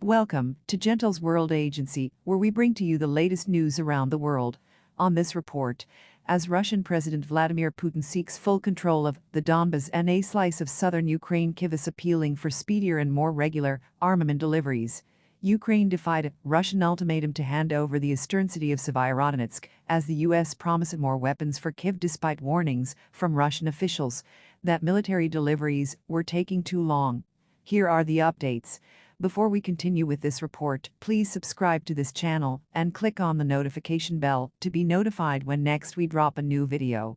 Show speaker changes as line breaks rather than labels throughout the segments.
Welcome to Gentle's World Agency, where we bring to you the latest news around the world. On this report, as Russian President Vladimir Putin seeks full control of the Donbas and a slice of southern Ukraine, Kyivis appealing for speedier and more regular armament deliveries. Ukraine defied Russian ultimatum to hand over the easterncity of Sievierodonetsk as the U.S. promised more weapons for Kyiv despite warnings from Russian officials that military deliveries were taking too long. Here are the updates. Before we continue with this report, please subscribe to this channel and click on the notification bell to be notified when next we drop a new video.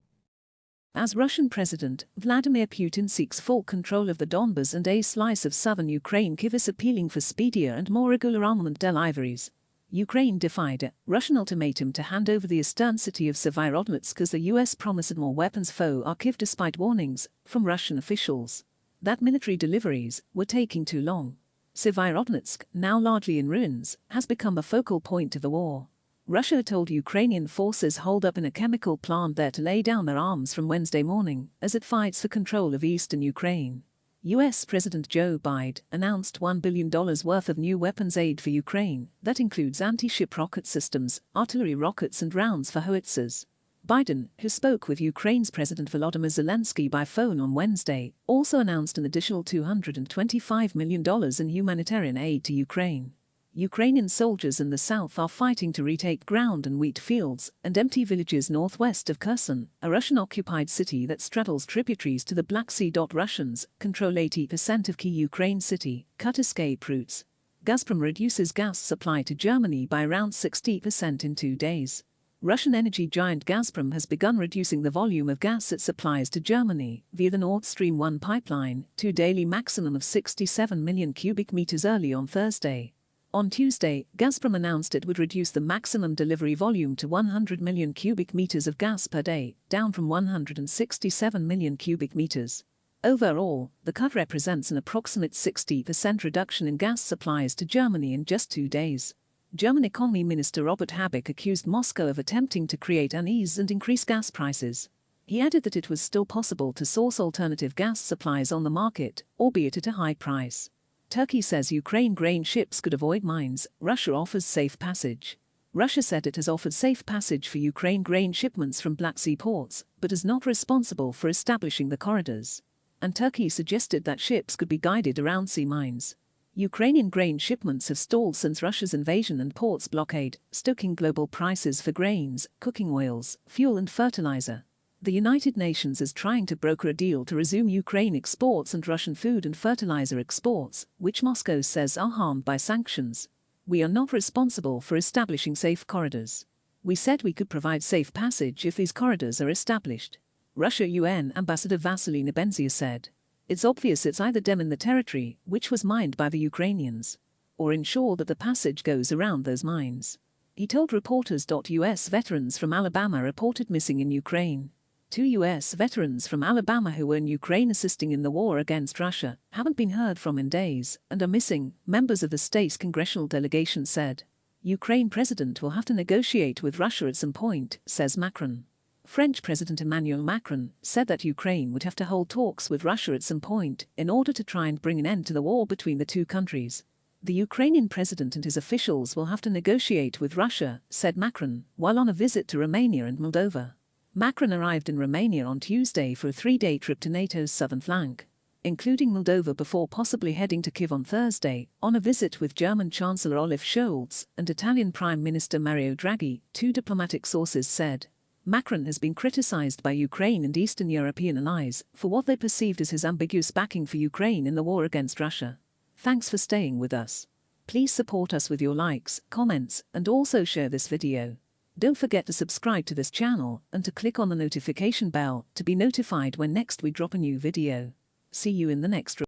As Russian President Vladimir Putin seeks full control of the Donbas and a slice of southern Ukraine, Kyiv appealing for speedier and more regular armament deliveries. Ukraine defied a Russian ultimatum to hand over the eastern city of Sievierodonetsk as the U.S. promised more weapons for Kyiv despite warnings from Russian officials that military deliveries were taking too long. Sievierodonetsk, now largely in ruins, has become a focal point of the war. Russia told Ukrainian forces holed up in a chemical plant there to lay down their arms from Wednesday morning as it fights for control of eastern Ukraine. U.S. President Joe Bide announced $1 billion worth of new weapons aid for Ukraine that includes anti-ship rocket systems, artillery rockets and rounds for howitzers. Biden, who spoke with Ukraine's President Volodymyr Zelensky by phone on Wednesday, also announced an additional $225 million in humanitarian aid to Ukraine. Ukrainian soldiers in the south are fighting to retake ground and wheat fields and empty villages northwest of Kherson, a Russian-occupied city that straddles tributaries to the Black Sea. Russians control 80% of key Ukraine city, cut escape routes. Gazprom reduces gas supply to Germany by around 60% in 2 days. Russian energy giant Gazprom has begun reducing the volume of gas it supplies to Germany via the Nord Stream 1 pipeline to a daily maximum of 67 million cubic meters early on Thursday. On Tuesday, Gazprom announced it would reduce the maximum delivery volume to 100 million cubic meters of gas per day, down from 167 million cubic meters. Overall, the cut represents an approximate 60% reduction in gas supplies to Germany in just 2 days. German Economy Minister Robert Habeck accused Moscow of attempting to create unease and increase gas prices. He added that it was still possible to source alternative gas supplies on the market, albeit at a high price. Turkey says Ukraine grain ships could avoid mines. Russia offers safe passage. Russia said it has offered safe passage for Ukraine grain shipments from Black Sea ports, but is not responsible for establishing the corridors. And Turkey suggested that ships could be guided around sea mines. Ukrainian grain shipments have stalled since Russia's invasion and ports blockade, stoking global prices for grains, cooking oils, fuel and fertilizer. The United Nations is trying to broker a deal to resume Ukraine exports and Russian food and fertilizer exports, which Moscow says are harmed by sanctions. We are not responsible for establishing safe corridors. We said we could provide safe passage if these corridors are established. Russia UN Ambassador Vasily Nebenzia said. It's obvious it's either demine the territory, which was mined by the Ukrainians, or ensure that the passage goes around those mines. He told reporters. U.S. veterans from Alabama reported missing in Ukraine. 2 U.S. veterans from Alabama who were in Ukraine assisting in the war against Russia haven't been heard from in days and are missing, members of the state's congressional delegation said. Ukraine president will have to negotiate with Russia at some point, says Macron. French President Emmanuel Macron said that Ukraine would have to hold talks with Russia at some point in order to try and bring an end to the war between the two countries. The Ukrainian president and his officials will have to negotiate with Russia, said Macron, while on a visit to Romania and Moldova. Macron arrived in Romania on Tuesday for a 3-day trip to NATO's southern flank, including Moldova, before possibly heading to Kyiv on Thursday, on a visit with German Chancellor Olaf Scholz and Italian Prime Minister Mario Draghi, 2 diplomatic sources said. Macron has been criticized by Ukraine and Eastern European allies for what they perceived as his ambiguous backing for Ukraine in the war against Russia. Thanks for staying with us. Please support us with your likes, comments, and also share this video. Don't forget to subscribe to this channel and to click on the notification bell to be notified when next we drop a new video. See you in the next